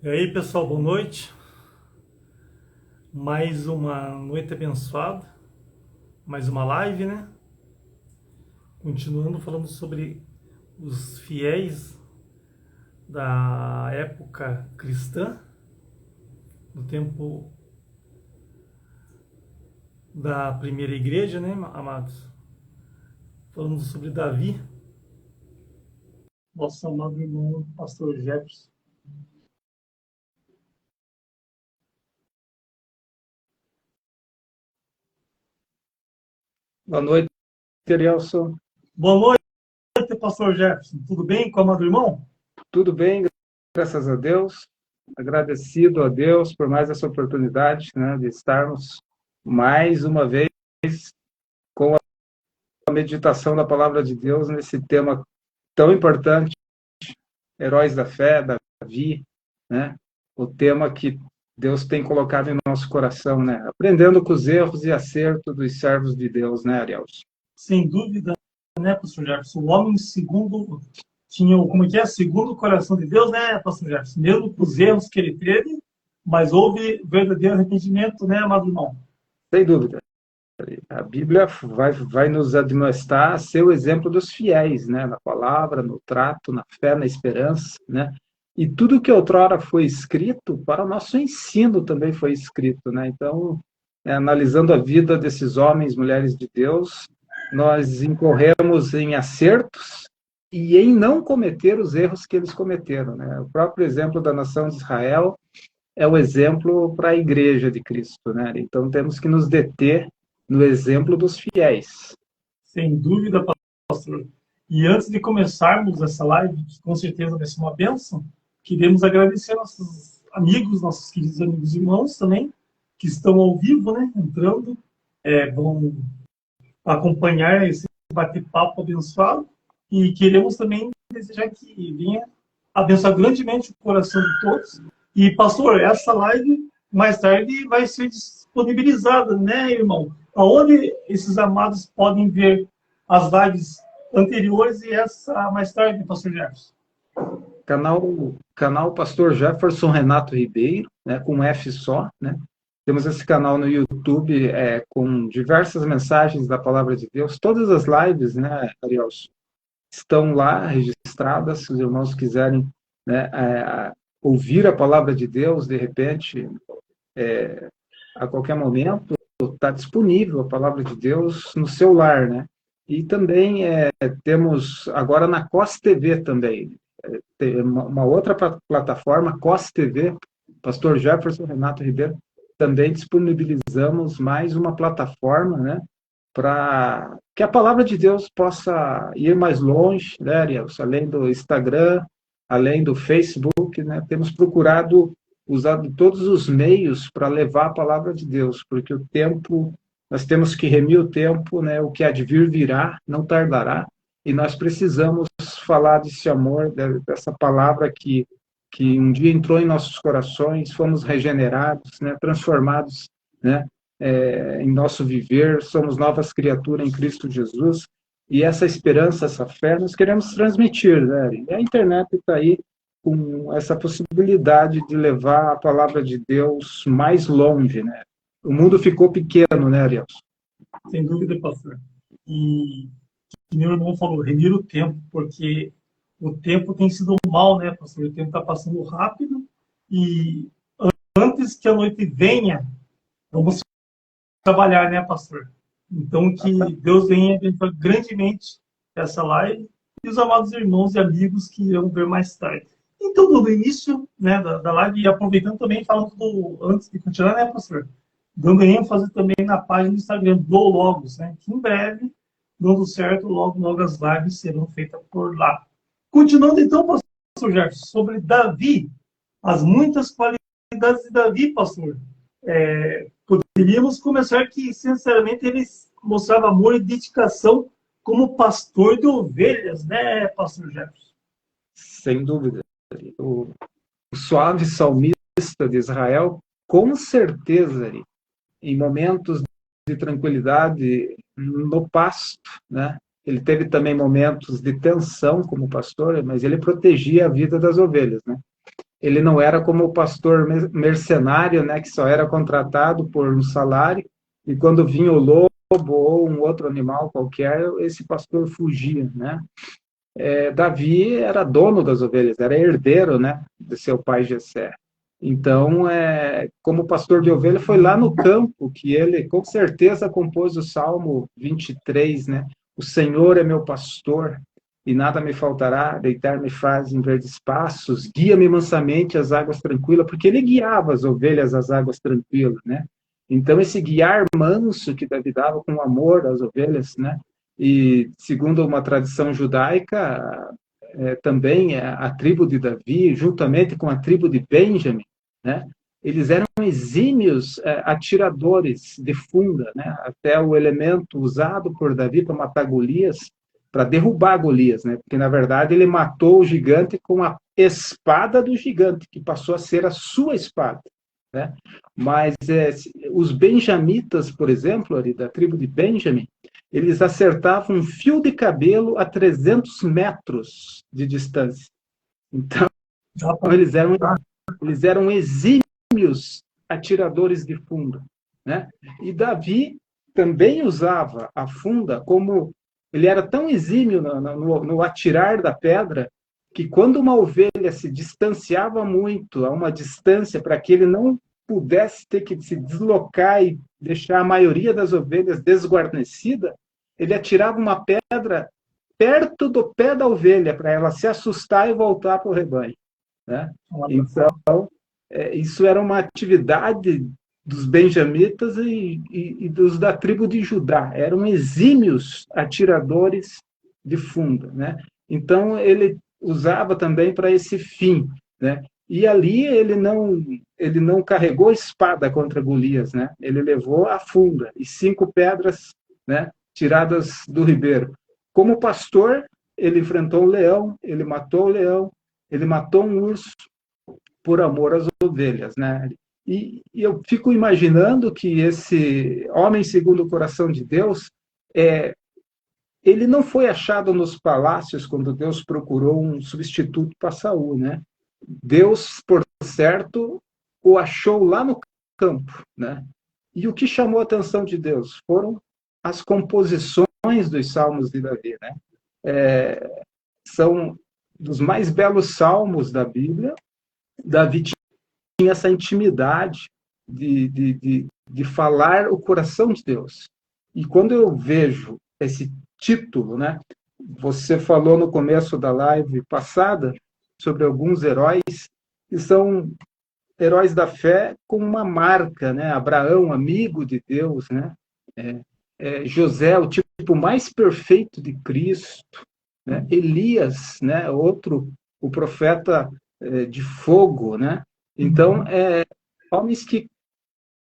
E aí, pessoal, boa noite. Mais uma noite abençoada, mais uma live, né? Continuando falando sobre os fiéis da época cristã, do tempo da primeira igreja, né, amados? Falando sobre Davi, nosso amado irmão, pastor Jefferson. Boa noite, Elielson. Boa noite, pastor Jefferson. Tudo bem com o amado irmão? Tudo bem? Graças a Deus. Agradecido a Deus por mais essa oportunidade, né, de estarmos mais uma vez com a meditação da Palavra de Deus nesse tema tão importante, heróis da fé, Davi, né? O tema que Deus tem colocado em nosso coração, né? Aprendendo com os erros e acertos dos servos de Deus, né, Elielson? Sem dúvida, né, pastor Jefferson? O homem segundo tinha, como que é? Segundo o coração de Deus, né, pastor Jefferson? Mesmo com os erros que ele teve, mas houve verdadeiro arrependimento, né, amado irmão? Sem dúvida. A Bíblia vai nos admoestar a ser o exemplo dos fiéis, né? Na palavra, no trato, na fé, na esperança, né? E tudo que outrora foi escrito, para o nosso ensino também foi escrito, né? Então, analisando a vida desses homens, mulheres de Deus, nós incorremos em acertos e em não cometer os erros que eles cometeram, né? O próprio exemplo da nação de Israel é o exemplo para a igreja de Cristo, né? Então temos que nos deter no exemplo dos fiéis. Sem dúvida, pastor. E antes de começarmos essa live, que com certeza vai ser uma bênção, queremos agradecer nossos amigos, nossos queridos amigos e irmãos também, que estão ao vivo, né, entrando, vão acompanhar esse bate-papo abençoado. E queremos também desejar que venha abençoar grandemente o coração de todos. E, pastor, essa live mais tarde vai ser disponibilizada, né, irmão? Aonde esses amados podem ver as lives anteriores e essa mais tarde, pastor Jefferson? Canal Pastor Jefferson Renato Ribeiro, né, com F só, né? Temos esse canal no YouTube com diversas mensagens da Palavra de Deus. Todas as lives, né, Arielson, estão lá registradas. Se os irmãos quiserem, né, ouvir a Palavra de Deus, de repente, a qualquer momento, está disponível a Palavra de Deus no seu lar, né? E também temos agora na COS TV também, tem uma outra plataforma, COS TV, Pastor Jefferson Renato Ribeiro, também disponibilizamos mais uma plataforma, né, para que a palavra de Deus possa ir mais longe, né, Ariel? Além do Instagram, além do Facebook, né, temos procurado usar todos os meios para levar a palavra de Deus, porque o tempo, nós temos que remir o tempo, né, o que há de vir virá, não tardará, e nós precisamos falar desse amor, dessa palavra que um dia entrou em nossos corações, fomos regenerados, né, transformados, né, em nosso viver, somos novas criaturas em Cristo Jesus, e essa esperança, essa fé, nós queremos transmitir, né? E a internet está aí com essa possibilidade de levar a palavra de Deus mais longe, né? O mundo ficou pequeno, né, Ariel? Sem dúvida, pastor. E meu irmão falou, remir o tempo, porque o tempo tem sido mal, né, pastor? O tempo está passando rápido e antes que a noite venha, vamos trabalhar, né, pastor? Então, que Deus venha abençoar grandemente essa live e os amados irmãos e amigos que irão ver mais tarde. Então, no início, né, da live, e aproveitando também, falando antes de continuar, né, pastor? Dando ênfase também na página do Instagram do Logos, né? Que em breve, dando certo, logo, logo as lives serão feitas por lá. Continuando então, pastor Jefferson, sobre Davi, as muitas qualidades de Davi, pastor. Poderíamos começar que, sinceramente, ele mostrava amor e dedicação como pastor de ovelhas, né, pastor Jefferson? Sem dúvida. O suave salmista de Israel, com certeza, em momentos de tranquilidade no pasto, né? Ele teve também momentos de tensão como pastor, mas ele protegia a vida das ovelhas, né? Ele não era como o pastor mercenário, né, que só era contratado por um salário, e quando vinha o lobo ou um outro animal qualquer, esse pastor fugia, né? Davi era dono das ovelhas, era herdeiro, né, de seu pai Jessé. Então, como pastor de ovelha, foi lá no campo que ele, com certeza, compôs o Salmo 23, né? O Senhor é meu pastor e nada me faltará, deitar-me faz em verdes passos, guia-me mansamente às águas tranquilas, porque ele guiava as ovelhas às águas tranquilas, né? Então, esse guiar manso que Davi dava com amor às ovelhas, né? E, segundo uma tradição judaica, também a tribo de Davi, juntamente com a tribo de Benjamim, né? Eles eram exímios atiradores de funda, né? Até o elemento usado por Davi para matar Golias, para derrubar Golias, né? Porque, na verdade, ele matou o gigante com a espada do gigante, que passou a ser a sua espada, né? Mas os benjamitas, por exemplo, ali, da tribo de Benjamim, eles acertavam um fio de cabelo a 300 metros de distância. Então, eles eram exímios atiradores de funda, né? E Davi também usava a funda como... Ele era tão exímio no atirar da pedra que quando uma ovelha se distanciava muito, a uma distância para que ele não pudesse ter que se deslocar e deixar a maioria das ovelhas desguarnecida, ele atirava uma pedra perto do pé da ovelha para ela se assustar e voltar para o rebanho, né? Então, isso era uma atividade dos benjamitas e dos da tribo de Judá. Eram exímios atiradores de funda, né? Então, ele usava também para esse fim, né? E ali ele não carregou espada contra Golias, né? Ele levou a funda e 5 pedras, né, tiradas do ribeiro. Como pastor, ele enfrentou um leão, ele matou o leão, ele matou um urso por amor às ovelhas, né? E eu fico imaginando que esse homem segundo o coração de Deus, ele não foi achado nos palácios quando Deus procurou um substituto para Saul, né? Deus, por certo, o achou lá no campo, né? E o que chamou a atenção de Deus foram as composições dos salmos de Davi, né? São dos mais belos salmos da Bíblia. Davi tinha essa intimidade de falar o coração de Deus. E quando eu vejo esse título, né? Você falou no começo da live passada sobre alguns heróis que são heróis da fé com uma marca, né? Abraão, amigo de Deus, né? José, o tipo mais perfeito de Cristo, né? Elias, né? Outro, o profeta de fogo, né? Então, homens que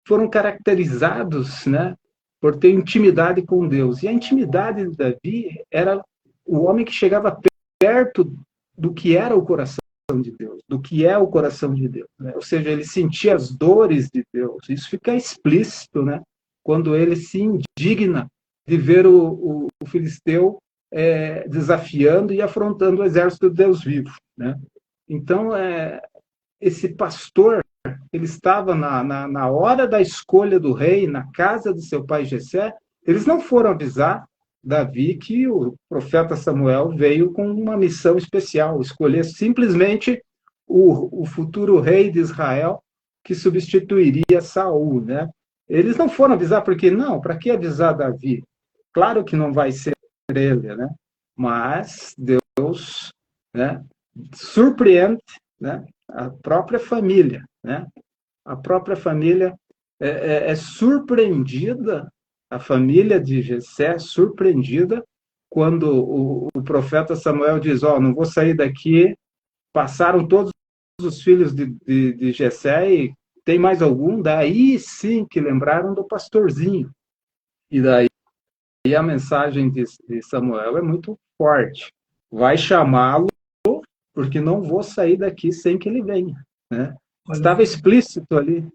foram caracterizados, né, por ter intimidade com Deus. E a intimidade de Davi era o homem que chegava perto do que era o coração de Deus, do que é o coração de Deus, né? Ou seja, ele sentia as dores de Deus. Isso fica explícito, né, quando ele se indigna de ver o filisteu desafiando e afrontando o exército de Deus vivo, né? Então, esse pastor, ele estava na hora da escolha do rei, na casa de seu pai Jessé. Eles não foram avisar Davi que o profeta Samuel veio com uma missão especial, escolher simplesmente o futuro rei de Israel que substituiria Saul, né? Eles não foram avisar porque, não, para que avisar Davi? Claro que não vai ser ele, né? Mas Deus, né, surpreende, né, a própria família, né? A própria família é surpreendida, a família de Jessé é surpreendida quando o profeta Samuel diz, não vou sair daqui, passaram todos os filhos de Jessé e tem mais algum? Daí sim que lembraram do pastorzinho. E daí a mensagem de Samuel é muito forte. Vai chamá-lo, porque não vou sair daqui sem que ele venha, né? Estava explícito ali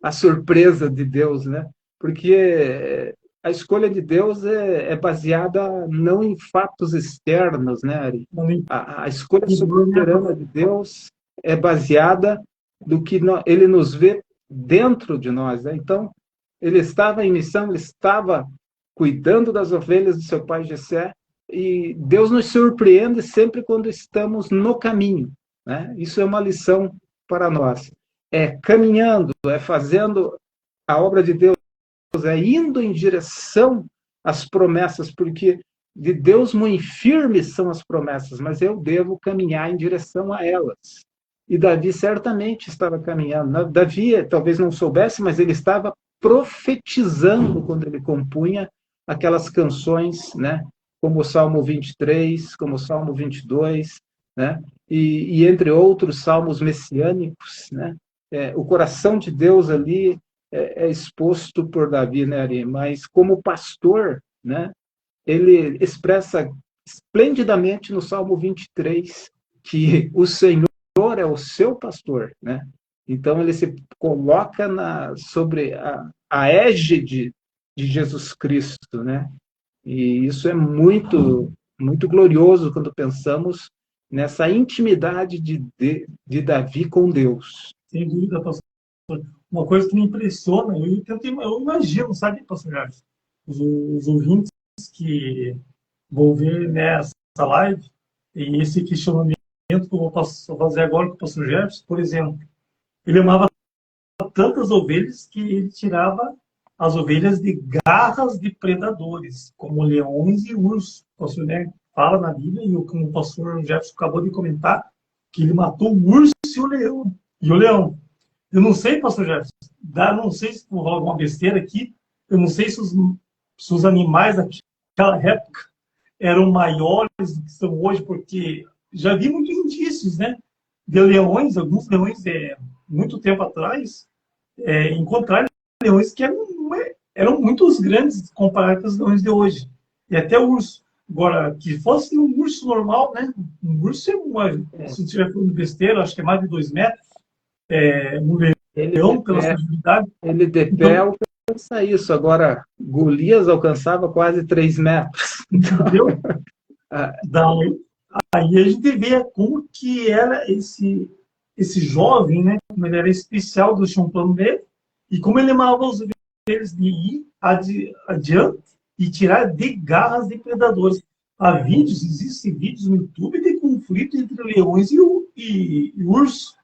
a surpresa de Deus, né? Porque a escolha de Deus é baseada não em fatos externos, né, Ari? A escolha soberana de Deus é baseada do que ele nos vê dentro de nós, né? Então, ele estava em missão, ele estava cuidando das ovelhas do seu pai Jessé, e Deus nos surpreende sempre quando estamos no caminho, né? Isso é uma lição para nós. É caminhando, é fazendo a obra de Deus, é indo em direção às promessas, porque de Deus muito firmes são as promessas, mas eu devo caminhar em direção a elas. E Davi certamente estava caminhando. Davi talvez não soubesse, mas ele estava profetizando quando ele compunha aquelas canções, né? Como o Salmo 23, como o Salmo 22, né? E entre outros salmos messiânicos, né? O coração de Deus ali é exposto por Davi, né, Ari? Mas como pastor, né? Ele expressa esplendidamente no Salmo 23 que o Senhor é o seu pastor, né? Então ele se coloca sobre a égide de Jesus Cristo, né? E isso é muito, muito glorioso quando pensamos nessa intimidade de Davi com Deus. Sem dúvida, pastor. Uma coisa que me impressiona, eu imagino, sabe, pastor Jarvis, os ouvintes que vão ver nessa live, e esse questionamento que eu vou fazer agora com o pastor Jarvis, por exemplo, ele amava tantas ovelhas que ele tirava as ovelhas de garras de predadores, como leões e ursos. O pastor, né, fala na Bíblia, e como o pastor Jefferson acabou de comentar, que ele matou o urso e o leão. Eu não sei, pastor Jefferson, não sei se vou falar alguma besteira aqui, eu não sei se os animais daquela época eram maiores do que são hoje, porque já vi muitos indícios, né, de leões, alguns leões, muito tempo atrás, encontrar leões que eram muito grandes comparados com os leões de hoje. E até o urso. Agora, que fosse um urso normal, né? Um urso se estiver falando besteira, acho que é mais de 2 metros. Um leão, pela sua agilidade. Ele de pé alcança isso. Agora, Golias alcançava quase 3 metros. Entendeu? Aí a gente vê como que era esse jovem, né? Como ele era especial, do tinha um plano dele, e como ele amava os ovelhas de ir adiante e tirar de garras de predadores. Existem vídeos no YouTube de conflito entre leões e urso.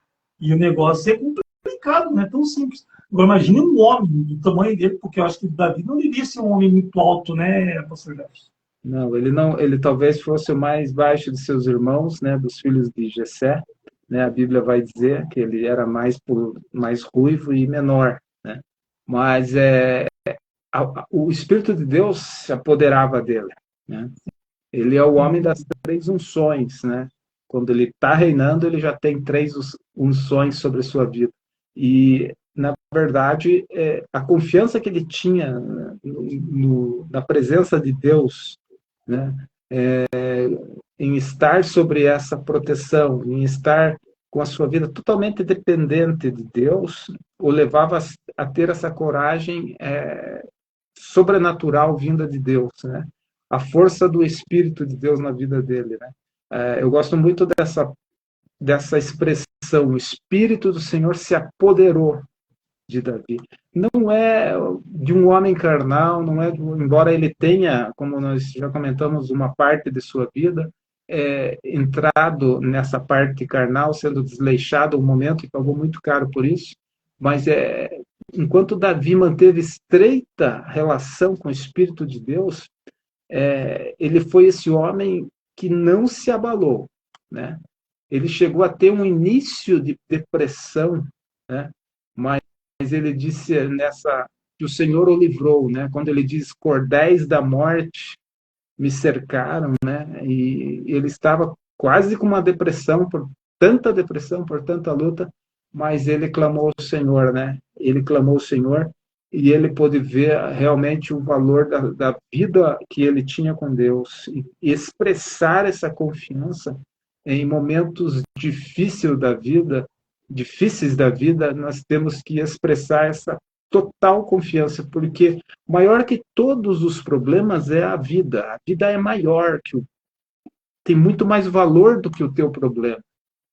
E o negócio é complicado, não é tão simples. Agora, imagine um homem do tamanho dele, porque eu acho que Davi não devia ser um homem muito alto, né, pastor Jefferson? Não, ele talvez fosse o mais baixo de seus irmãos, né, dos filhos de Jessé, né? A Bíblia vai dizer que ele era mais ruivo e menor, né? Mas o Espírito de Deus se apoderava dele, né? Ele é o homem das 3 unções, né? Quando ele está reinando, ele já tem 3 unções sobre a sua vida. E, na verdade, a confiança que ele tinha na presença de Deus, né? Em estar sobre essa proteção, em estar com a sua vida totalmente dependente de Deus, o levava a ter essa coragem sobrenatural vinda de Deus, né? A força do Espírito de Deus na vida dele, né? Eu gosto muito dessa expressão, o Espírito do Senhor se apoderou de Davi. Não é de um homem carnal, não é, embora ele tenha, como nós já comentamos, uma parte de sua vida entrado nessa parte carnal, sendo desleixado um momento e pagou muito caro por isso, mas enquanto Davi manteve estreita relação com o Espírito de Deus, ele foi esse homem que não se abalou, né? Ele chegou a ter um início de depressão, né? Mas ele disse que o Senhor o livrou, né? Quando ele diz, cordéis da morte me cercaram, né? E ele estava quase com uma depressão, por tanta luta, mas ele clamou ao Senhor, né? Ele clamou ao Senhor e ele pôde ver realmente o valor da vida que ele tinha com Deus e expressar essa confiança em momentos difíceis da vida, nós temos que expressar essa total confiança, porque maior que todos os problemas é a vida. A vida é maior, tem muito mais valor do que o teu problema.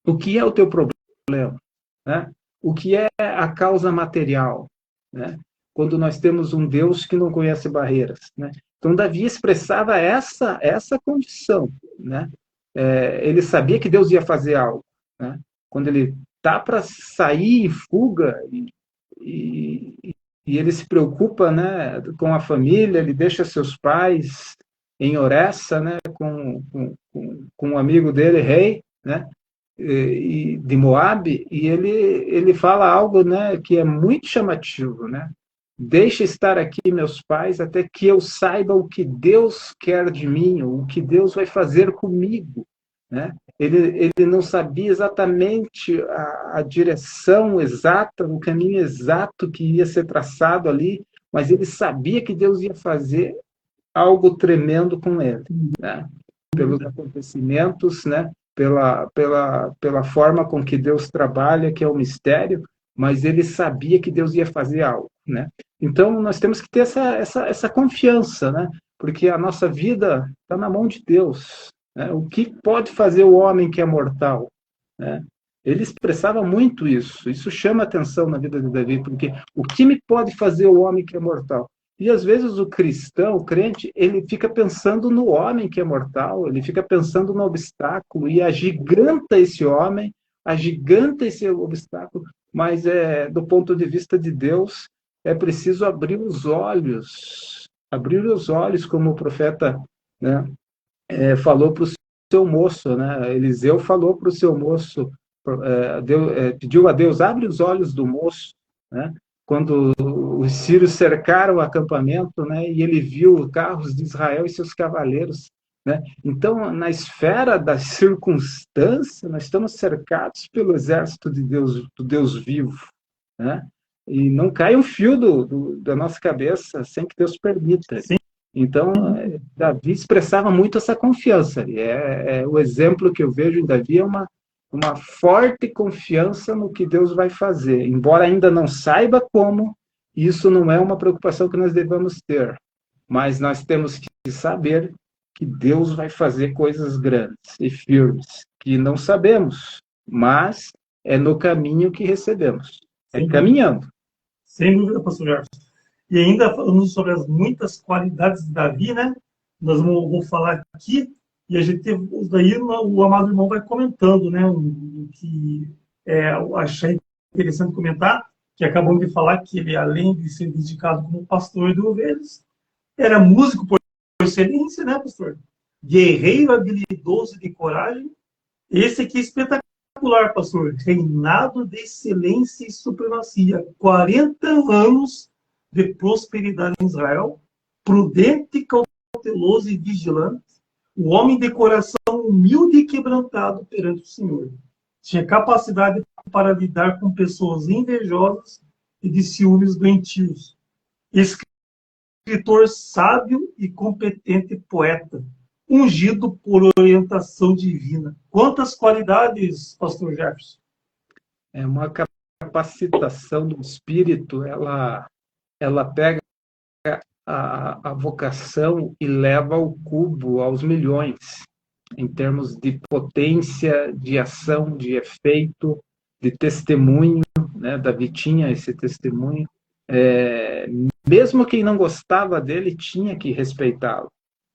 O que é o teu problema? problema, né? O que é a causa material, né? Quando nós temos um Deus que não conhece barreiras, né? Então Davi expressava essa condição, né? Ele sabia que Deus ia fazer algo, né? Quando ele tá para sair em fuga e, e ele se preocupa, né, com a família, ele deixa seus pais em Oressa, né, com um amigo dele, rei, né, de Moabe, e ele fala algo, né, que é muito chamativo, né? Deixa estar aqui meus pais até que eu saiba o que Deus quer de mim, o que Deus vai fazer comigo, né? Ele não sabia exatamente a direção exata, o caminho exato que ia ser traçado ali, mas ele sabia que Deus ia fazer algo tremendo com ele, né? Pelos acontecimentos, né? Pela forma com que Deus trabalha, que é o mistério, mas ele sabia que Deus ia fazer algo, né? Então, nós temos que ter essa confiança, né? Porque a nossa vida está na mão de Deus, né? O que pode fazer o homem que é mortal, né? Ele expressava muito isso chama atenção na vida de Davi, porque o que me pode fazer o homem que é mortal? E às vezes o cristão, o crente, ele fica pensando no homem que é mortal, ele fica pensando no obstáculo e agiganta esse homem, agiganta esse obstáculo, mas do ponto de vista de Deus, é preciso abrir os olhos, como o profeta, né, falou para o seu moço, né? Eliseu falou para o seu moço, pediu a Deus, abre os olhos do moço, né? Quando os sírios cercaram o acampamento, né? E ele viu carros de Israel e seus cavaleiros, né? Então, na esfera da circunstância, nós estamos cercados pelo exército de Deus, do Deus vivo, né? E não cai um fio da nossa cabeça sem que Deus permita. Sim. Então, Davi expressava muito essa confiança. O exemplo que eu vejo em Davi é uma forte confiança no que Deus vai fazer. Embora ainda não saiba como, isso não é uma preocupação que nós devemos ter. Mas nós temos que saber que Deus vai fazer coisas grandes e firmes, que não sabemos, mas é no caminho que recebemos. É caminhando. Sem dúvida, pastor Jorge. E ainda falando sobre as muitas qualidades de Davi, né? Nós vamos falar aqui, e a gente daí o amado irmão vai comentando, né? O que eu achei interessante comentar, que acabamos de falar que ele, além de ser dedicado como pastor de ovelhas, era músico por excelência, né, pastor? Guerreiro, habilidoso e de coragem. Esse aqui é espetacular, pastor. Reinado de excelência e supremacia. 40 anos de prosperidade em Israel. Prudente, cauteloso e vigilante. O homem de coração humilde e quebrantado perante o Senhor. Tinha capacidade para lidar com pessoas invejosas e de ciúmes doentios. Escritor sábio e competente poeta, ungido por orientação divina. Quantas qualidades, pastor Jefferson? É uma capacitação do espírito, ela pega a vocação e leva o cubo aos milhões, em termos de potência, de ação, de efeito, de testemunho, né? Davi tinha esse testemunho. Mesmo quem não gostava dele tinha que respeitá-lo,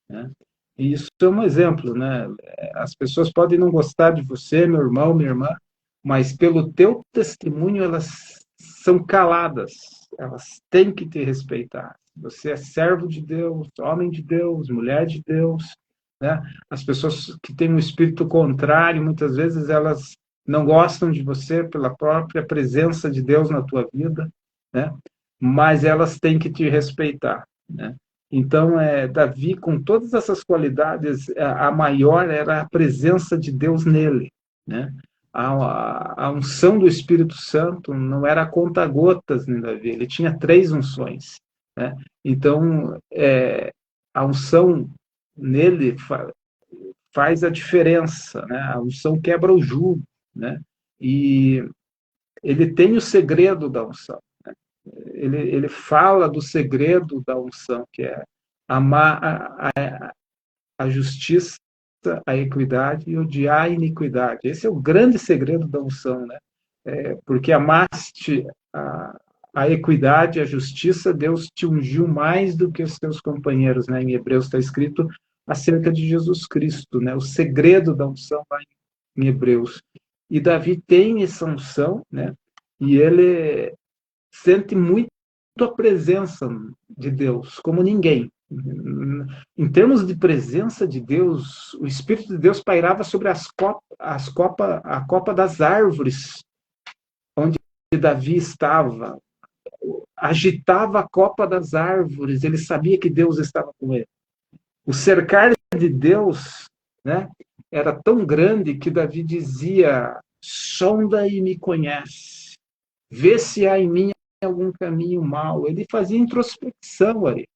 né? E isso é um exemplo, né? As pessoas podem não gostar de você, meu irmão, minha irmã, mas pelo teu testemunho elas são caladas, elas têm que te respeitar. Você é servo de Deus, homem de Deus, mulher de Deus, né? As pessoas que têm um espírito contrário, muitas vezes elas não gostam de você pela própria presença de Deus na tua vida, né? Mas elas têm que te respeitar, né? Então, Davi, com todas essas qualidades, a maior era a presença de Deus nele, né? A unção do Espírito Santo não era conta-gotas em Davi, ele tinha 3 unções, né? Então, a unção nele faz a diferença, né? A unção quebra o jugo, né? E ele tem o segredo da unção. Ele fala do segredo da unção, que é amar a justiça, a equidade e odiar a iniquidade. Esse é o grande segredo da unção, né? porque amaste a equidade, a justiça, Deus te ungiu mais do que os teus companheiros, né? Em Hebreus está escrito acerca de Jesus Cristo, né? O segredo da unção lá em Hebreus. E Davi tem essa unção, né? E ele sente muito a presença de Deus, como ninguém. Em termos de presença de Deus, o Espírito de Deus pairava sobre a copa das árvores, onde Davi estava, agitava a copa das árvores, ele sabia que Deus estava com ele. O cercar de Deus, né, era tão grande que Davi dizia: sonda e me conhece, vê se há em mim algum caminho mau. Ele fazia introspecção ali,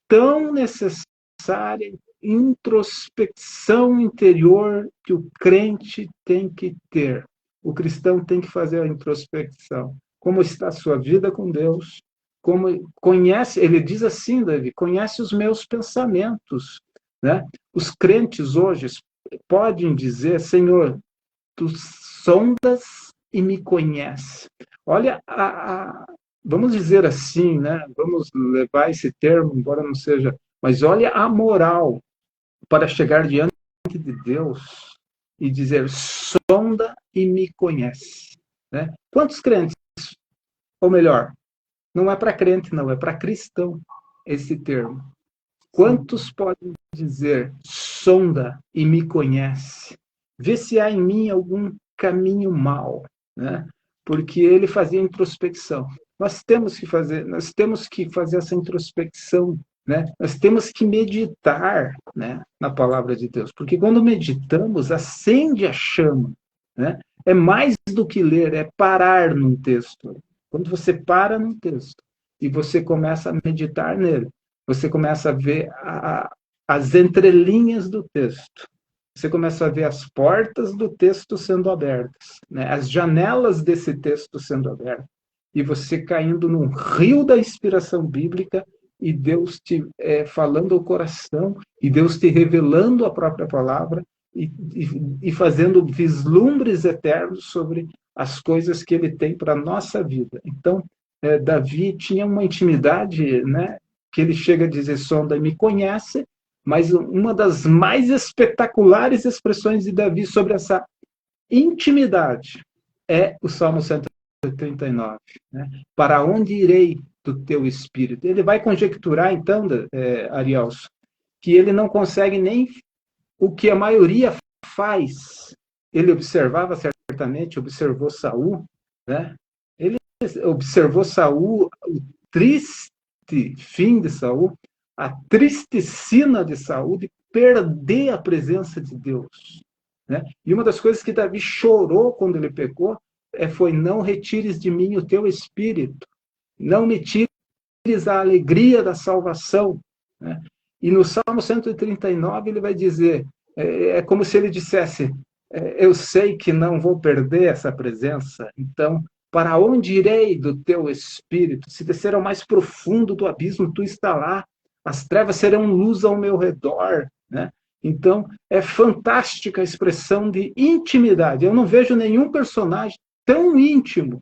tão necessária introspecção interior que o crente tem que ter. O cristão tem que fazer a introspecção. Como está a sua vida com Deus? Como conhece, ele diz assim, Davi, conhece os meus pensamentos, né? Os crentes hoje podem dizer: Senhor, tu sondas e me conheces. Olha, vamos dizer assim, né? Vamos levar esse termo, embora não seja, mas olha a moral para chegar diante de Deus e dizer: sonda e me conhece, né? Quantos crentes, ou melhor, não é para crente, não, é para cristão esse termo. Quantos podem dizer: sonda e me conhece, vê se há em mim algum caminho mau, né? Porque ele fazia introspecção. Nós temos que fazer essa introspecção, né? Nós temos que meditar, né, na palavra de Deus, porque quando meditamos, acende a chama, né? É mais do que ler, é parar num texto. Quando você para num texto e você começa a meditar nele, você começa a ver as entrelinhas do texto. Você começa a ver as portas do texto sendo abertas, né? As janelas desse texto sendo abertas. E você caindo num rio da inspiração bíblica e Deus te falando ao coração, e Deus te revelando a própria palavra e fazendo vislumbres eternos sobre as coisas que ele tem para a nossa vida. Então, Davi tinha uma intimidade, né, que ele chega a dizer: sonda e me conhece, mas uma das mais espetaculares expressões de Davi sobre essa intimidade é o Salmo 139. Né? Para onde irei do teu espírito? Ele vai conjecturar, então, Arielso, que ele não consegue nem o que a maioria faz. Ele observava certamente, observou Saul, né? Ele observou Saul, o triste fim de Saul, a triste sina de Saul de perder a presença de Deus, né? E uma das coisas que Davi chorou quando ele pecou foi: não retires de mim o teu espírito, não me tires a alegria da salvação, né? E no Salmo 139 ele vai dizer, é como se ele dissesse: eu sei que não vou perder essa presença, então para onde irei do teu espírito? Se descer ao mais profundo do abismo, tu está lá, as trevas serão luz ao meu redor, né? Então, é fantástica a expressão de intimidade. Eu não vejo nenhum personagem tão íntimo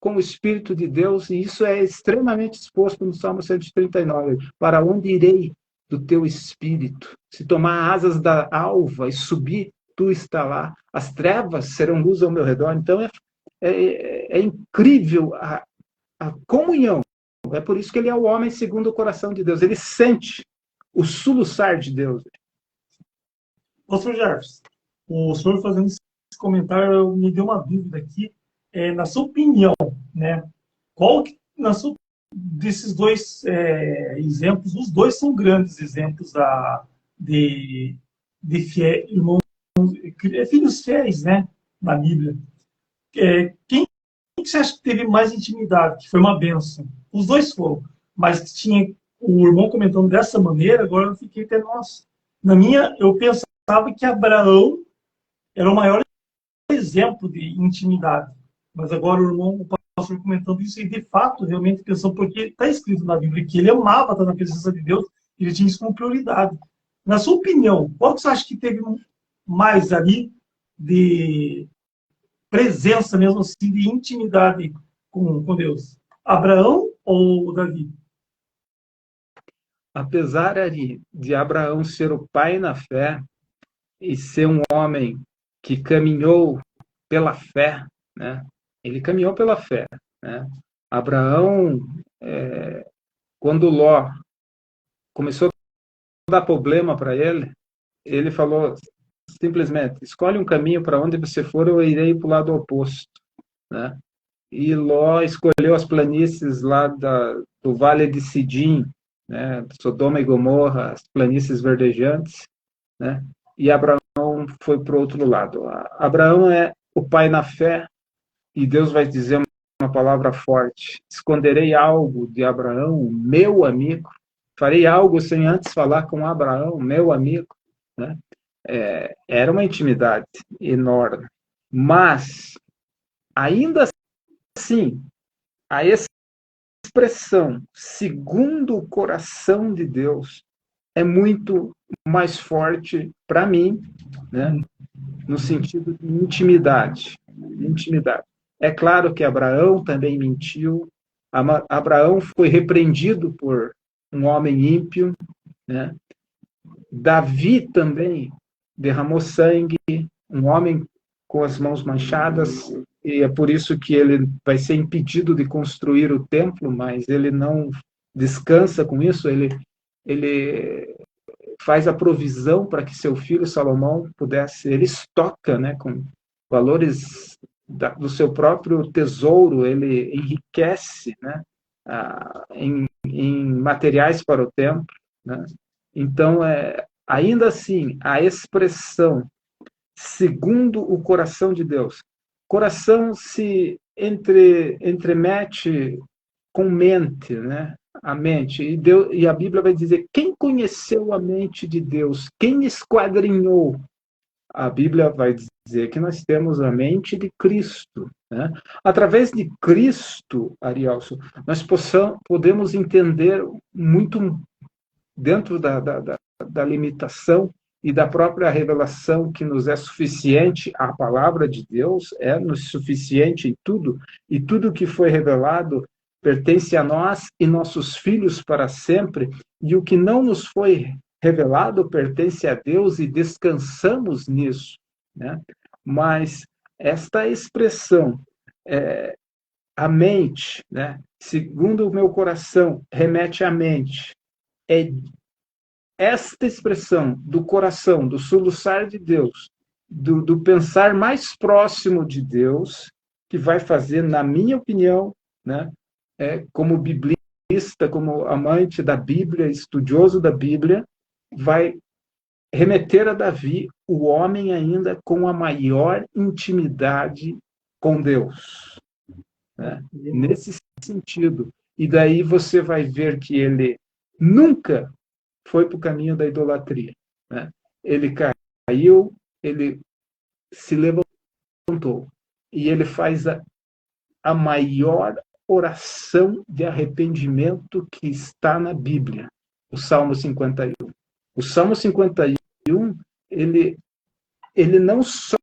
com o Espírito de Deus, e isso é extremamente exposto no Salmo 139. Para onde irei do teu Espírito? Se tomar asas da alva e subir, tu está lá. As trevas serão luz ao meu redor. Então, é incrível a comunhão. É por isso que ele é o homem segundo o coração de Deus. Ele sente o soluçar de Deus. Pastor Jefferson, o senhor fazendo esse comentário me deu uma dúvida aqui. Na sua opinião, né, qual que, desses dois exemplos, os dois são grandes exemplos de irmãos, filhos fiéis, né, na Bíblia. Quem você acha que teve mais intimidade, que foi uma bênção? Os dois foram, mas tinha o irmão comentando dessa maneira, agora eu fiquei até, nossa. Eu pensava que Abraão era o maior exemplo de intimidade, mas agora o pastor comentando isso, e de fato, realmente pensou, porque está escrito na Bíblia que ele amava estar na presença de Deus, e ele tinha isso como prioridade. Na sua opinião, qual que você acha que teve mais ali de presença mesmo assim, de intimidade com Deus? Abraão ou Davi? Apesar de Abraão ser o pai na fé e ser um homem que caminhou pela fé, né? Ele caminhou pela fé, né? Abraão, quando Ló começou a dar problema para ele, ele falou simplesmente: escolhe um caminho para onde você for, eu irei para o lado oposto, né? E Ló escolheu as planícies lá do Vale de Sidim, né? Sodoma e Gomorra, as planícies verdejantes, né? E Abraão foi para o outro lado. Abraão é o pai na fé, e Deus vai dizer uma palavra forte: esconderei algo de Abraão, meu amigo, farei algo sem antes falar com Abraão, meu amigo, né? Era uma intimidade enorme, mas ainda assim a expressão segundo o coração de Deus é muito mais forte para mim, né? No sentido de intimidade. Intimidade. É claro que Abraão também mentiu. Abraão foi repreendido por um homem ímpio, né? Davi também derramou sangue, um homem com as mãos manchadas, e é por isso que ele vai ser impedido de construir o templo, mas ele não descansa com isso, ele faz a provisão para que seu filho Salomão pudesse, ele estoca, né, com valores do seu próprio tesouro, ele enriquece, né, em materiais para o templo, né? Então, ainda assim, a expressão segundo o coração de Deus, coração se entremete com mente, né? A mente. E a Bíblia vai dizer: quem conheceu a mente de Deus? Quem esquadrinhou? A Bíblia vai dizer que nós temos a mente de Cristo, né? Através de Cristo, Arielson, nós podemos entender muito dentro da limitação e da própria revelação que nos é suficiente. A palavra de Deus é-nos suficiente em tudo, e tudo que foi revelado pertence a nós e nossos filhos para sempre, e o que não nos foi revelado pertence a Deus e descansamos nisso, né? Mas esta expressão, a mente, né, segundo o meu coração, remete à mente, é esta expressão do coração, do soluçar de Deus, do pensar mais próximo de Deus, que vai fazer, na minha opinião, né, como biblista, como amante da Bíblia, estudioso da Bíblia, vai remeter a Davi, o homem ainda com a maior intimidade com Deus, né? Nesse sentido. E daí você vai ver que ele nunca foi para o caminho da idolatria, né? Ele caiu, ele se levantou e ele faz a maior oração de arrependimento que está na Bíblia, o Salmo 51. O Salmo 51, ele não só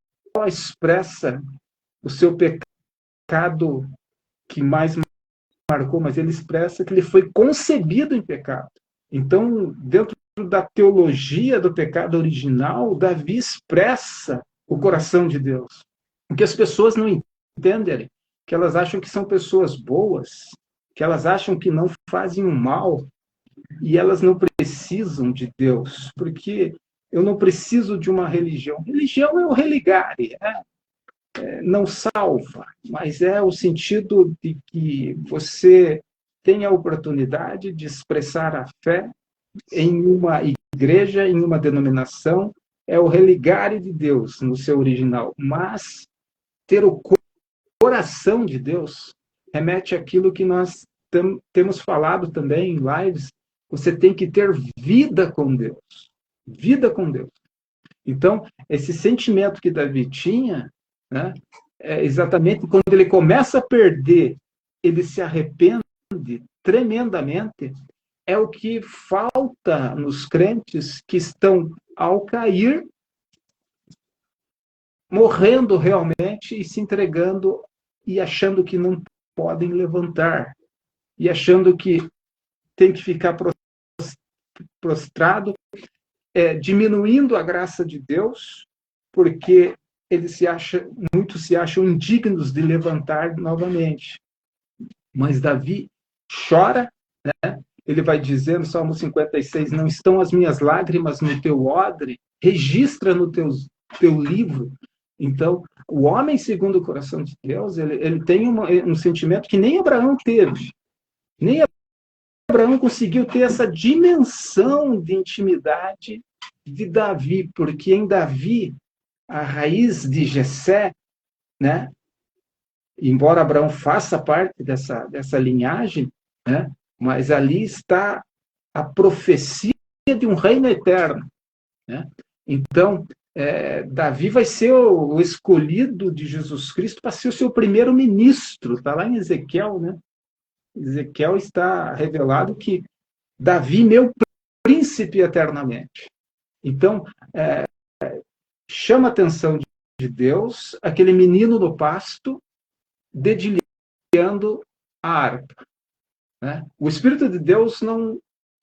expressa o seu pecado que mais marcou, mas ele expressa que ele foi concebido em pecado. Então, dentro da teologia do pecado original, Davi expressa o coração de Deus. O que as pessoas não entendem, que elas acham que são pessoas boas, que elas acham que não fazem o mal, e elas não precisam de Deus, porque eu não preciso de uma religião. Religião é o religare, não salva, mas é o sentido de que você tem a oportunidade de expressar a fé em uma igreja, em uma denominação, é o religare de Deus no seu original, mas ter o coração de Deus remete àquilo que nós temos falado também em lives. Você tem que ter vida com Deus, vida com Deus. Então, esse sentimento que Davi tinha, né, exatamente quando ele começa a perder, ele se arrepende tremendamente, é o que falta nos crentes que estão, ao cair, morrendo realmente e se entregando e achando que não podem levantar, e achando que tem que ficar prostrado, diminuindo a graça de Deus, porque muitos se acham indignos de levantar novamente. Mas Davi chora, né? Ele vai dizer no Salmo 56, não estão as minhas lágrimas no teu odre, registra no teu livro. Então, o homem segundo o coração de Deus, ele tem um sentimento que nem Abraão teve. Nem Abraão conseguiu ter essa dimensão de intimidade de Davi, porque em Davi, a raiz de Jessé, né? Embora Abraão faça parte dessa linhagem, né? Mas ali está a profecia de um reino eterno, né? Então, Davi vai ser o escolhido de Jesus Cristo para ser o seu primeiro ministro. Está lá em Ezequiel, né? Ezequiel está revelado que Davi, meu príncipe eternamente. Então, chama a atenção de Deus aquele menino no pasto dedilhando a harpa, né? O Espírito de Deus não...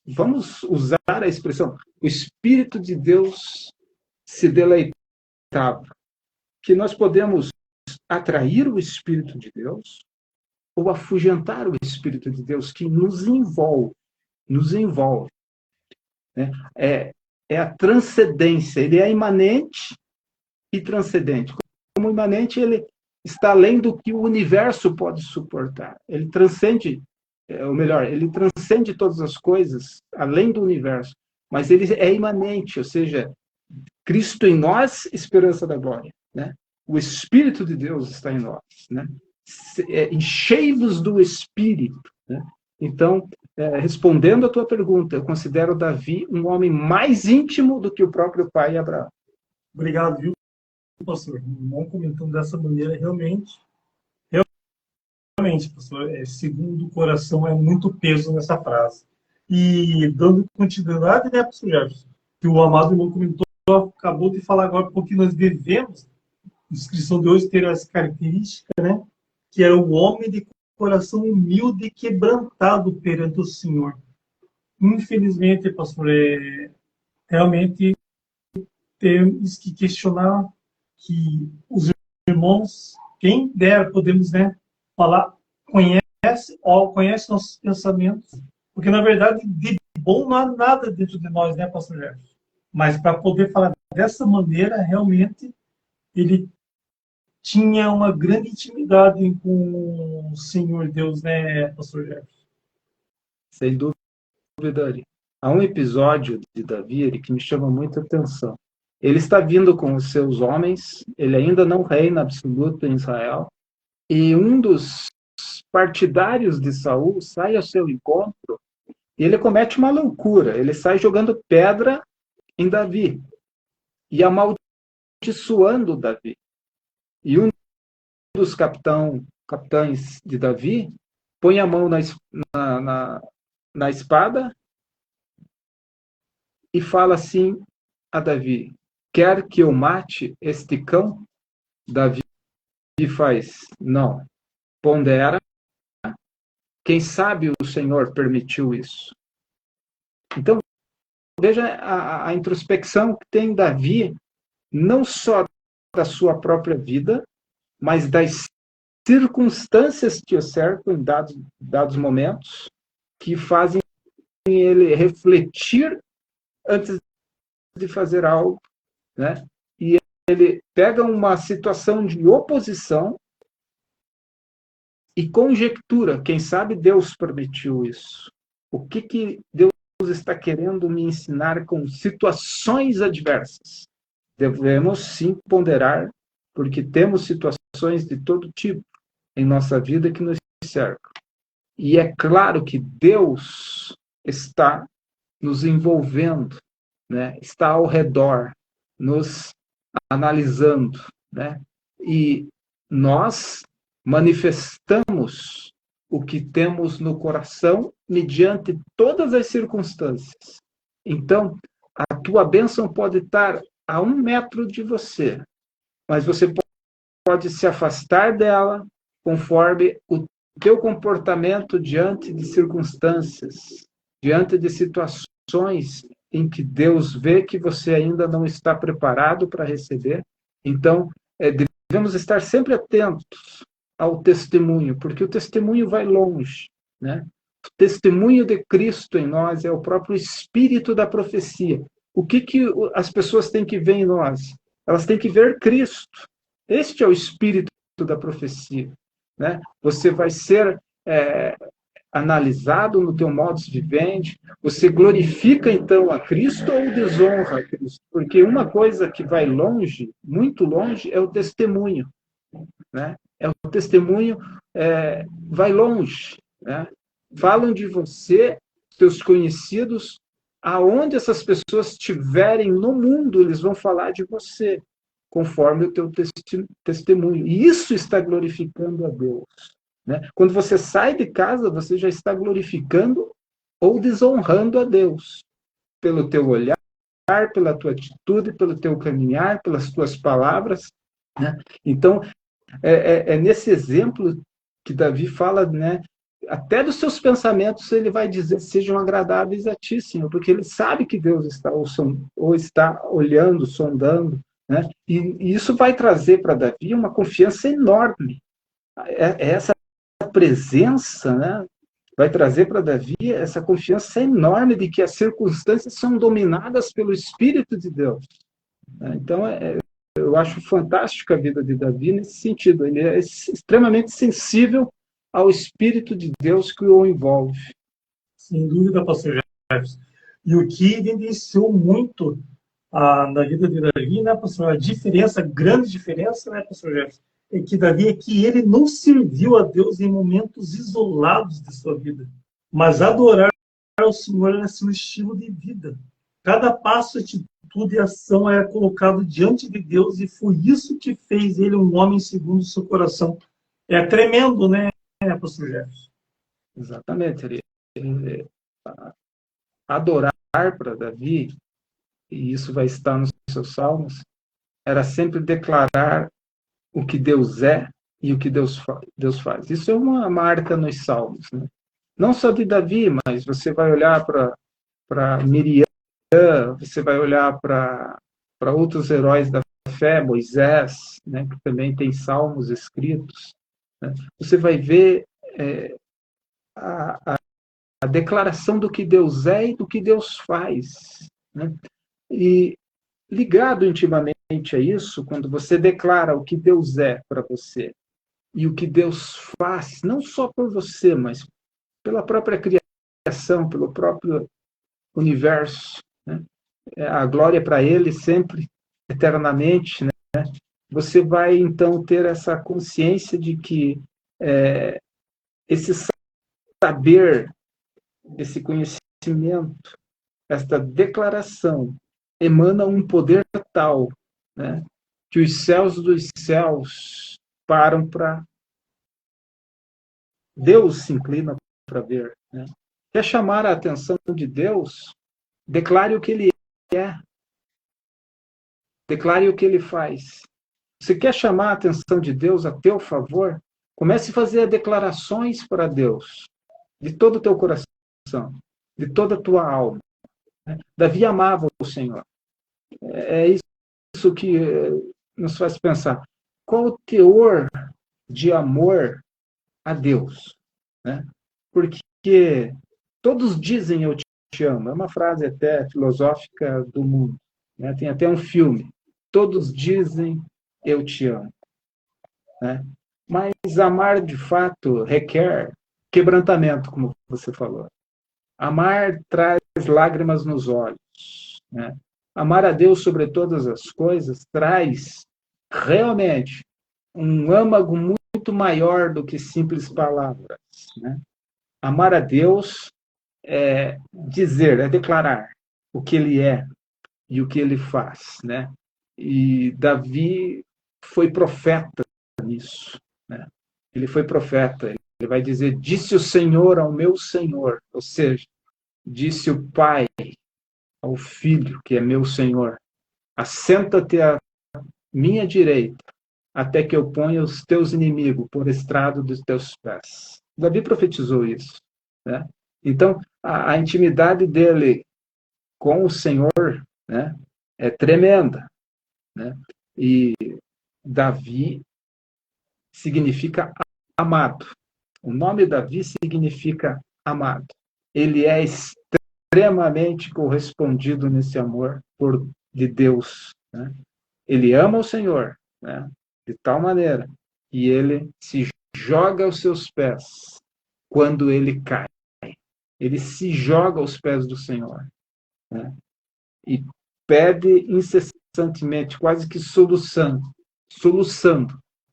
Vamos usar a expressão, o Espírito de Deus se deleitava. Que nós podemos atrair o Espírito de Deus ou afugentar o Espírito de Deus que nos envolve. Né? É a transcendência, ele é imanente e transcendente. Como imanente, ele está além do que o universo pode suportar. Ele transcende, ou melhor, ele transcende todas as coisas, além do universo. Mas ele é imanente, ou seja, Cristo em nós, esperança da glória, né? O Espírito de Deus está em nós, né? Enchei-vos do Espírito, né? Então, respondendo à tua pergunta, eu considero Davi um homem mais íntimo do que o próprio pai Abraão. Obrigado, viu, pastor? Não comentando dessa maneira, realmente, pastor, segundo o coração, é muito peso nessa frase. E dando continuidade, né, pastor Jefferson, que o amado irmão comentou, acabou de falar agora, porque nós devemos, a descrição de hoje, ter essa característica, né, que era o homem de coração humilde e quebrantado perante o Senhor. Infelizmente, pastor, realmente temos que questionar que os irmãos, quem der, podemos, né, falar, conhece nossos pensamentos, porque na verdade de bom não há nada dentro de nós, né, pastor Jefferson? Mas para poder falar dessa maneira, realmente ele tinha uma grande intimidade com o Senhor Deus, né, pastor Jefferson? Sem dúvida, Ari. Há um episódio de Davi que me chama muita atenção. Ele está vindo com os seus homens, ele ainda não reina absoluto em Israel, e um dos partidários de Saul sai ao seu encontro e ele comete uma loucura. Ele sai jogando pedra em Davi e amaldiçoando Davi. E um dos capitães de Davi põe a mão na espada e fala assim a Davi: quer que eu mate este cão? Davi faz: não, pondera, quem sabe o Senhor permitiu isso. Então, veja a introspecção que tem Davi, não só da sua própria vida, mas das circunstâncias que o cercam em dados momentos, que fazem ele refletir antes de fazer algo, né? E ele pega uma situação de oposição e conjectura, quem sabe Deus permitiu isso. O que Deus está querendo me ensinar com situações adversas? Devemos sim ponderar, porque temos situações de todo tipo em nossa vida que nos cercam. E é claro que Deus está nos envolvendo, né? Está ao redor, nos analisando, né? E nós manifestamos o que temos no coração mediante todas as circunstâncias. Então, a tua bênção pode estar a 1 metro de você, mas você pode se afastar dela conforme o teu comportamento diante de circunstâncias, diante de situações em que Deus vê que você ainda não está preparado para receber. Então, devemos estar sempre atentos ao testemunho, porque o testemunho vai longe, né? O testemunho de Cristo em nós é o próprio espírito da profecia. O que as pessoas têm que ver em nós? Elas têm que ver Cristo. Este é o espírito da profecia, né? Você vai ser analisado no teu modus vivendi, você glorifica então a Cristo ou desonra a Cristo? Porque uma coisa que vai longe, muito longe, é o testemunho, né? É o testemunho, vai longe, né? Falam de você, seus conhecidos, aonde essas pessoas estiverem no mundo, eles vão falar de você, conforme o teu testemunho. E isso está glorificando a Deus, né? Quando você sai de casa, você já está glorificando ou desonrando a Deus, pelo teu olhar, pela tua atitude, pelo teu caminhar, pelas tuas palavras, né? Então, nesse exemplo que Davi fala, né? Até dos seus pensamentos ele vai dizer sejam agradáveis a ti, Senhor, porque ele sabe que Deus está ou está olhando, sondando, né? E isso vai trazer para Davi uma confiança enorme. Essa presença, né, vai trazer para Davi essa confiança enorme de que as circunstâncias são dominadas pelo Espírito de Deus. Então, eu acho fantástica a vida de Davi nesse sentido. Ele é extremamente sensível ao Espírito de Deus que o envolve. Sem dúvida, pastor Jefferson. E o que evidenciou muito na vida de Davi, né, pastor? A diferença, a grande diferença, né, pastor Jefferson, é que Davi é que ele não serviu a Deus em momentos isolados de sua vida, mas adorar ao Senhor era seu estilo de vida. Cada passo, atitude e ação era colocado diante de Deus e foi isso que fez ele um homem segundo o seu coração. É tremendo, né, pastor Jefferson? Exatamente. Adorar para Davi, e isso vai estar nos seus salmos, era sempre declarar o que Deus é e o que Deus faz. Isso é uma marca nos salmos, né? Não só de Davi, mas você vai olhar para Miriam, você vai olhar para outros heróis da fé, Moisés, né, que também tem salmos escritos, né? Você vai ver a declaração do que Deus é e do que Deus faz, né? E ligado intimamente a isso, quando você declara o que Deus é para você e o que Deus faz, não só por você, mas pela própria criação, pelo próprio universo, né? A glória para Ele sempre, eternamente, né? Você vai, então, ter essa consciência de que esse saber, esse conhecimento, esta declaração emana um poder tal, né, que os céus dos céus param para Deus se inclina para ver, né? Quer chamar a atenção de Deus? Declare o que Ele é, declare o que Ele faz. Você quer chamar a atenção de Deus a teu favor? Comece a fazer declarações para Deus, de todo o teu coração, de toda a tua alma. Davi amava o Senhor. É isso que nos faz pensar. Qual o teor de amor a Deus, né? Porque todos dizem eu te amo. É uma frase até filosófica do mundo, né? Tem até um filme. Todos dizem eu te amo, né? Mas amar de fato requer quebrantamento, como você falou. Amar traz lágrimas nos olhos, né? Amar a Deus sobre todas as coisas traz realmente um âmago muito maior do que simples palavras, né? Amar a Deus é dizer, é declarar o que Ele é e o que Ele faz, né? E Davi foi profeta nisso, né? Ele foi profeta. Ele vai dizer, disse o Senhor ao meu Senhor, ou seja, disse o Pai ao Filho, que é meu Senhor, assenta-te minha direita, até que eu ponha os teus inimigos por estrado dos teus pés. Davi profetizou isso, né? Então, a intimidade dele com o Senhor, né, é tremenda, né? E Davi significa amado. O nome Davi significa amado. Ele é extremamente correspondido nesse amor de Deus, né? Ele ama o Senhor, né, de tal maneira que ele se joga aos seus pés quando ele cai. Ele se joga aos pés do Senhor, né, e pede incessantemente, quase que soluçando,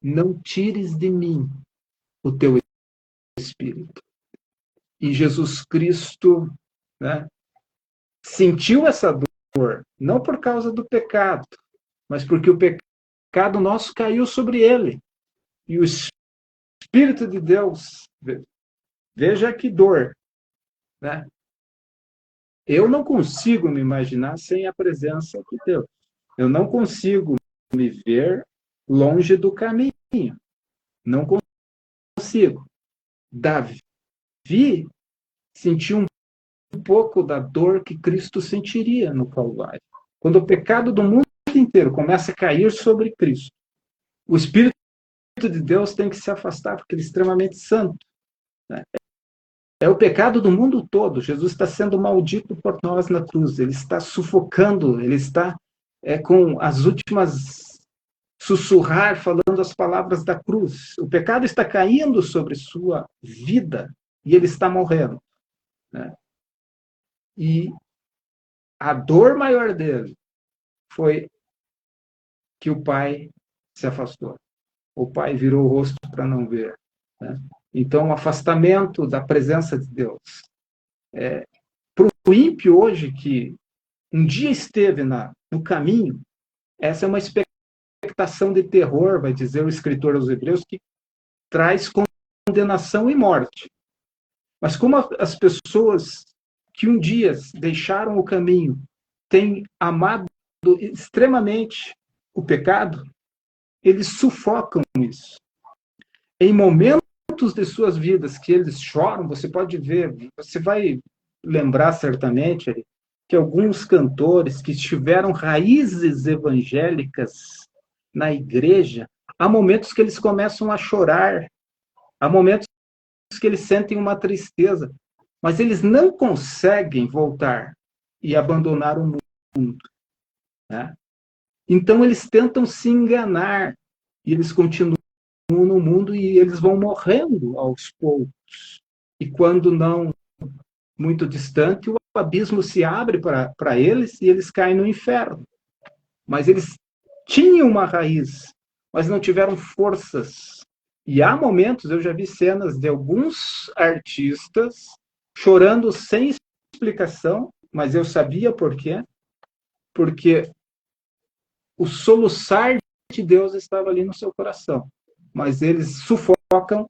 não tires de mim o teu Espírito. E Jesus Cristo, né, sentiu essa dor, não por causa do pecado, mas porque o pecado nosso caiu sobre ele. E o Espírito de Deus, veja que dor, né? Eu não consigo me imaginar sem a presença de Deus. Eu não consigo me ver longe do caminho. Não consigo. Davi sentiu um pouco da dor que Cristo sentiria no Calvário. Quando o pecado do mundo inteiro começa a cair sobre Cristo, o Espírito de Deus tem que se afastar, porque ele é extremamente santo, né? É o pecado do mundo todo. Jesus está sendo maldito por nós na cruz. Ele está sufocando, ele está com as últimas sussurrar, falando as palavras da cruz. O pecado está caindo sobre sua vida e ele está morrendo, né? E a dor maior dele foi que o pai se afastou. O pai virou o rosto para não ver, né? Então, o afastamento da presença de Deus. Para o ímpio hoje, que um dia esteve no caminho, essa é uma expectação de terror, vai dizer o escritor aos Hebreus, que traz condenação e morte. Mas como as pessoas que um dia deixaram o caminho têm amado extremamente o pecado, eles sufocam isso. Em momentos de suas vidas que eles choram, você pode ver, você vai lembrar certamente que alguns cantores que tiveram raízes evangélicas na igreja, há momentos que eles começam a chorar, há momentos que eles sentem uma tristeza, mas eles não conseguem voltar e abandonar o mundo, né? Então eles tentam se enganar e eles continuam no mundo e eles vão morrendo aos poucos. E quando não muito distante, o abismo se abre para eles e eles caem no inferno. Mas eles tinham uma raiz, mas não tiveram forças. E há momentos, eu já vi cenas de alguns artistas chorando sem explicação, mas eu sabia por quê. Porque o soluçar de Deus estava ali no seu coração. Mas eles sufocam,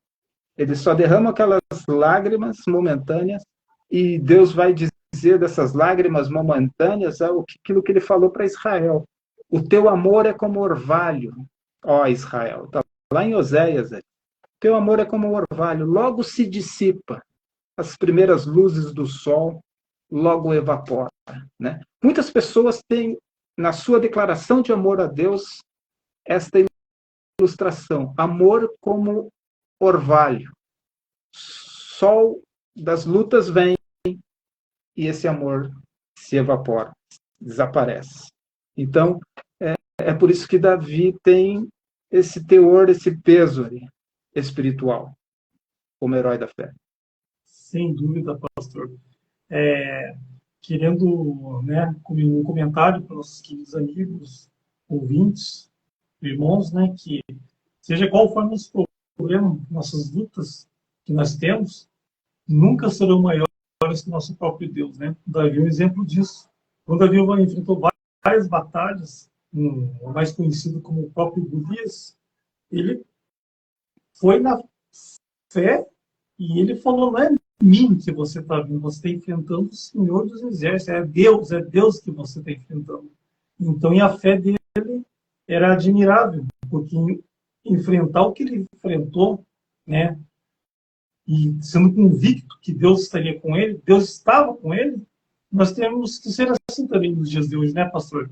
eles só derramam aquelas lágrimas momentâneas e Deus vai dizer dessas lágrimas momentâneas aquilo que ele falou para Israel. O teu amor é como orvalho, ó Israel. Está lá em Oséias. Teu amor é como orvalho, logo se dissipa. As primeiras luzes do sol logo evapora, né? Muitas pessoas têm, na sua declaração de amor a Deus, esta ilustração. Amor como orvalho. Sol das lutas vem e esse amor se evapora, desaparece. Então, é por isso que Davi tem esse teor, esse peso ali, espiritual, como herói da fé. Sem dúvida, pastor. Querendo, né, um comentário para nossos queridos amigos, ouvintes, irmãos, né, que seja qual for nosso problema, nossas lutas que nós temos, nunca serão maiores que o nosso próprio Deus, né? Davi é um exemplo disso. Quando Davi enfrentou várias batalhas, o mais conhecido como o próprio Golias, ele foi na fé e ele falou, não é mim que você está vindo, você está enfrentando o Senhor dos Exércitos, é Deus que você está enfrentando. Então, e a fé dele era admirável, porque enfrentar o que ele enfrentou, né, e sendo convicto que Deus estaria com ele, Deus estava com ele, nós temos que ser assim também nos dias de hoje, né, pastor?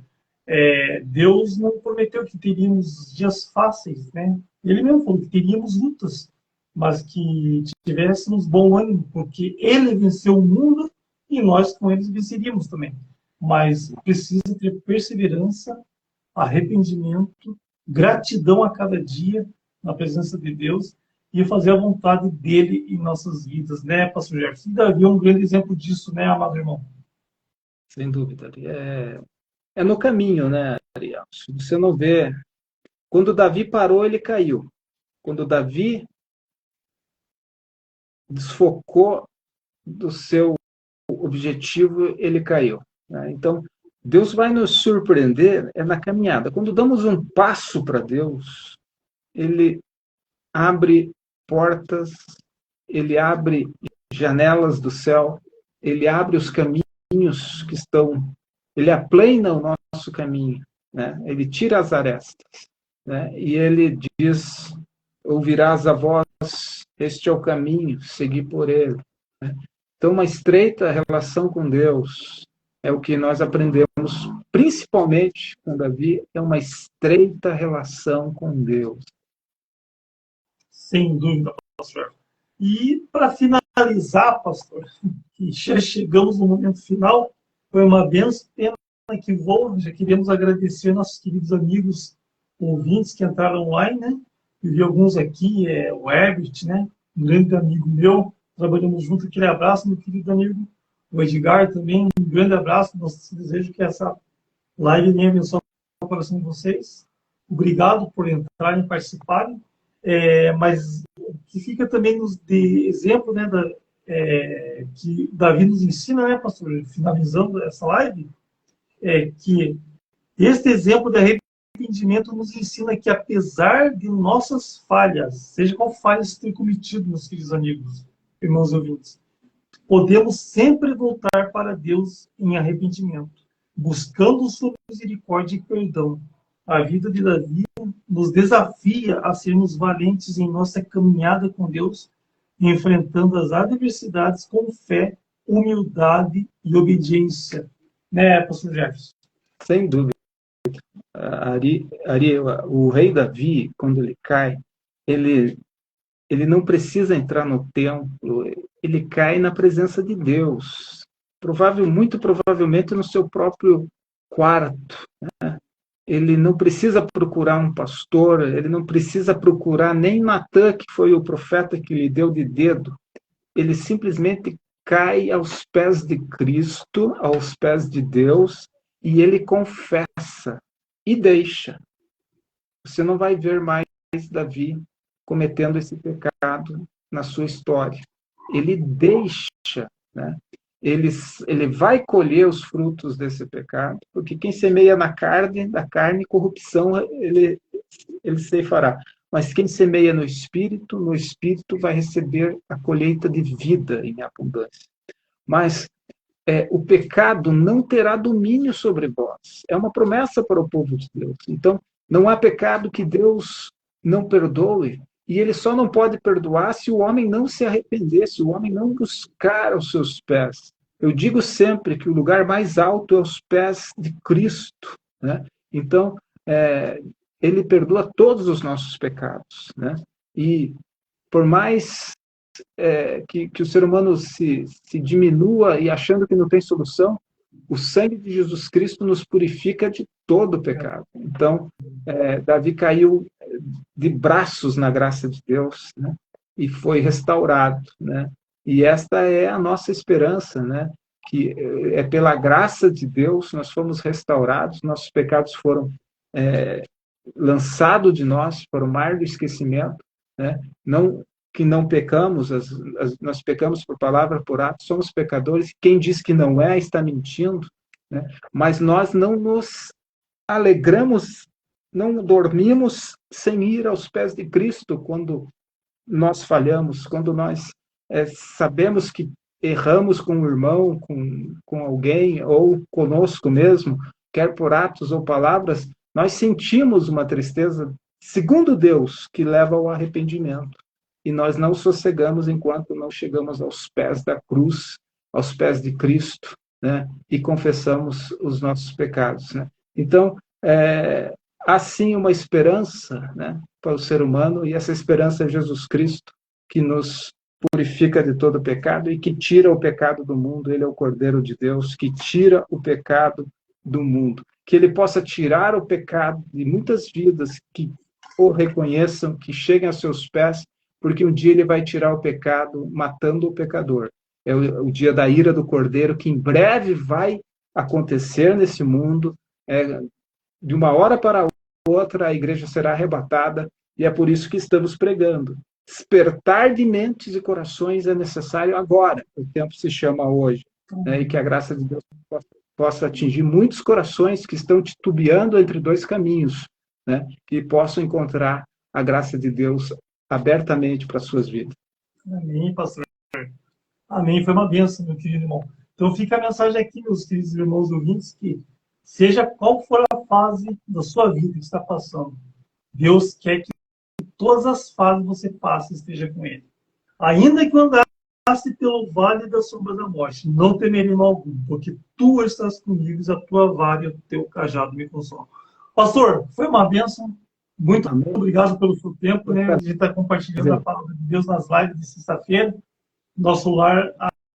Deus não prometeu que teríamos dias fáceis, né? Ele mesmo falou que teríamos lutas, mas que tivéssemos bom ânimo, porque ele venceu o mundo e nós com ele venceríamos também. Mas precisa ter perseverança, arrependimento, gratidão a cada dia na presença de Deus e fazer a vontade dele em nossas vidas, né, pastor Jefferson? E Davi é um grande exemplo disso, né, amado irmão? Sem dúvida. É no caminho, né, Ariel? Se você não vê. Quando Davi parou, ele caiu. Quando Davi desfocou do seu objetivo, ele caiu, né? Então, Deus vai nos surpreender na caminhada. Quando damos um passo para Deus, ele abre portas, ele abre janelas do céu, ele abre os caminhos que estão, ele aplana o nosso caminho, né? Ele tira as arestas, né? E ele diz: ouvirás a voz, este é o caminho, segui por ele, né? Então, uma estreita relação com Deus é o que nós aprendemos, principalmente com Davi, é uma estreita relação com Deus. Sem dúvida, pastor. E para finalizar, pastor, que já chegamos no momento final, foi uma benção, pena que vou, já queremos agradecer nossos queridos amigos ouvintes que entraram online, né? Eu vi alguns aqui, o Herbert, né? Um grande amigo meu, trabalhamos junto, aquele abraço, meu querido amigo. O Edgar também, um grande abraço, nosso desejo que essa live venha abençoar o coração de vocês. Obrigado por entrarem e participarem. Mas o que fica também de exemplo, né, que Davi nos ensina, né, pastor, finalizando essa live, é que este exemplo de arrependimento nos ensina que, apesar de nossas falhas, seja qual falha se tem cometido, meus queridos amigos, irmãos ouvintes, podemos sempre voltar para Deus em arrependimento, buscando sua misericórdia e perdão. A vida de Davi nos desafia a sermos valentes em nossa caminhada com Deus, enfrentando as adversidades com fé, humildade e obediência. Né, pastor Jefferson? Sem dúvida. O rei Davi, quando ele cai, ele não precisa entrar no templo, ele cai na presença de Deus. Muito provavelmente no seu próprio quarto, né? Ele não precisa procurar um pastor, ele não precisa procurar nem Natã, que foi o profeta que lhe deu de dedo. Ele simplesmente cai aos pés de Cristo, aos pés de Deus, e ele confessa e deixa. Você não vai ver mais Davi cometendo esse pecado na sua história. Ele deixa, né? Ele vai colher os frutos desse pecado, porque quem semeia da carne, corrupção, ele ceifará. Mas quem semeia no Espírito vai receber a colheita de vida em abundância. Mas o pecado não terá domínio sobre vós. É uma promessa para o povo de Deus. Então, não há pecado que Deus não perdoe. E ele só não pode perdoar se o homem não se arrepender, se o homem não buscar aos seus pés. Eu digo sempre que o lugar mais alto é os pés de Cristo, né? Então, ele perdoa todos os nossos pecados, né? E por mais que o ser humano se diminua e achando que não tem solução, o sangue de Jesus Cristo nos purifica de todo o pecado. Então, Davi caiu de braços na graça de Deus, né? E foi restaurado, né? E esta é a nossa esperança, né? Que é pela graça de Deus nós fomos restaurados, nossos pecados foram lançados de nós para o mar do esquecimento, né? Não que não pecamos, nós pecamos por palavra, por ato, somos pecadores. Quem diz que não está mentindo, né? Mas nós não nos alegramos, não dormimos sem ir aos pés de Cristo quando nós falhamos, quando nós sabemos que erramos com um irmão, com alguém, ou conosco mesmo, quer por atos ou palavras, nós sentimos uma tristeza, segundo Deus, que leva ao arrependimento. E nós não sossegamos enquanto não chegamos aos pés da cruz, aos pés de Cristo, né? E confessamos os nossos pecados, né? Então, há sim uma esperança, né, para o ser humano, e essa esperança é Jesus Cristo, que nos purifica de todo pecado e que tira o pecado do mundo. Ele é o Cordeiro de Deus que tira o pecado do mundo. Que ele possa tirar o pecado de muitas vidas que o reconheçam, que cheguem aos seus pés, porque um dia ele vai tirar o pecado matando o pecador. É o dia da ira do Cordeiro, que em breve vai acontecer nesse mundo. De uma hora para outra, a igreja será arrebatada, e é por isso que estamos pregando. Despertar de mentes e corações é necessário agora. O tempo se chama hoje. Né? E que a graça de Deus possa atingir muitos corações que estão titubeando entre dois caminhos, né? Que possam encontrar a graça de Deus abertamente para as suas vidas. Amém, pastor. Amém. Foi uma bênção, meu querido irmão. Então fica a mensagem aqui, meus queridos irmãos ouvintes, que seja qual for a fase da sua vida que está passando, Deus quer que todas as fases você passe e esteja com Ele. Ainda que eu andasse pelo vale da sombra da morte, não temerei mal algum, porque Tu estás comigo e a Tua vara e o Teu cajado me consolam. Pastor, foi uma bênção. Muito obrigado pelo seu tempo, né? A gente está compartilhando a palavra de Deus nas lives de sexta-feira. Nosso lar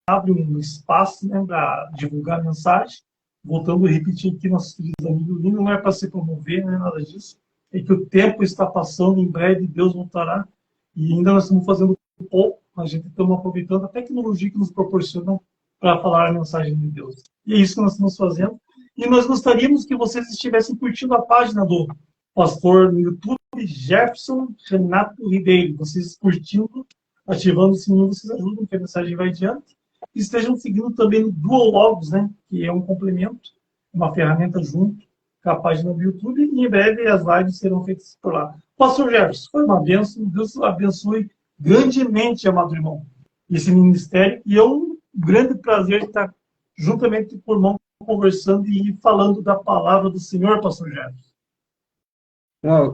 abre um espaço, né, para divulgar a mensagem. Voltando a repetir aqui, nossos queridos amigos, não é para se promover, não é nada disso. É que o tempo está passando, em breve Deus voltará. E ainda nós estamos fazendo pouco, a gente estamos aproveitando a tecnologia que nos proporciona para falar a mensagem de Deus. E é isso que nós estamos fazendo. E nós gostaríamos que vocês estivessem curtindo a página do pastor no YouTube, Jefferson Renato Ribeiro. Vocês curtindo, ativando o sininho, vocês ajudam que a mensagem vai adiante. E estejam seguindo também no Dual Logos, né? Que é um complemento, uma ferramenta junto com a página do YouTube. E em breve as lives serão feitas por lá. Pastor Jefferson, foi uma bênção. Deus abençoe grandemente, amado irmão, esse ministério. E é um grande prazer estar juntamente com o irmão conversando e falando da palavra do Senhor, pastor Jefferson.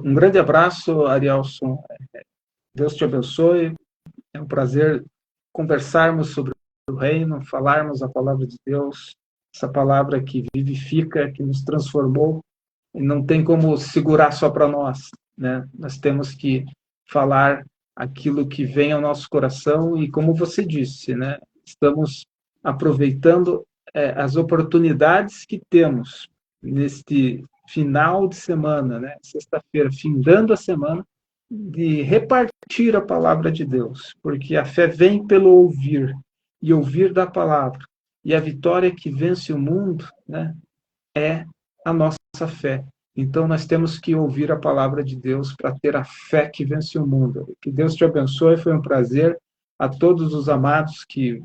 Um grande abraço, Arielson. Deus te abençoe. É um prazer conversarmos sobre o reino, falarmos a palavra de Deus, essa palavra que vivifica, que nos transformou, e não tem como segurar só para nós, né? Nós temos que falar aquilo que vem ao nosso coração e, como você disse, né? Estamos aproveitando as oportunidades que temos neste final de semana, né? Sexta-feira, findando a semana, de repartir a palavra de Deus, porque a fé vem pelo ouvir, e ouvir da palavra. E a vitória que vence o mundo, né, é a nossa fé. Então nós temos que ouvir a palavra de Deus para ter a fé que vence o mundo. Que Deus te abençoe, foi um prazer. A todos os amados que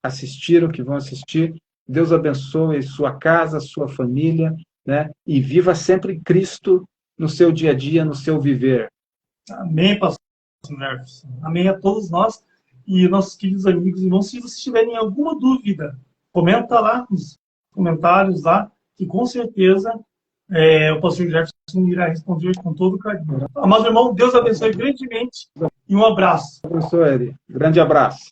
assistiram, que vão assistir, Deus abençoe sua casa, sua família, né, e viva sempre Cristo no seu dia a dia, no seu viver. Amém, pastor Jefferson. Amém a todos nós e nossos queridos amigos e irmãos. Se vocês tiverem alguma dúvida, comenta lá nos comentários lá, que com certeza o pastor Jefferson irá responder com todo carinho. Amado irmão, Deus abençoe grandemente e um abraço. Abençoe ele. Grande abraço.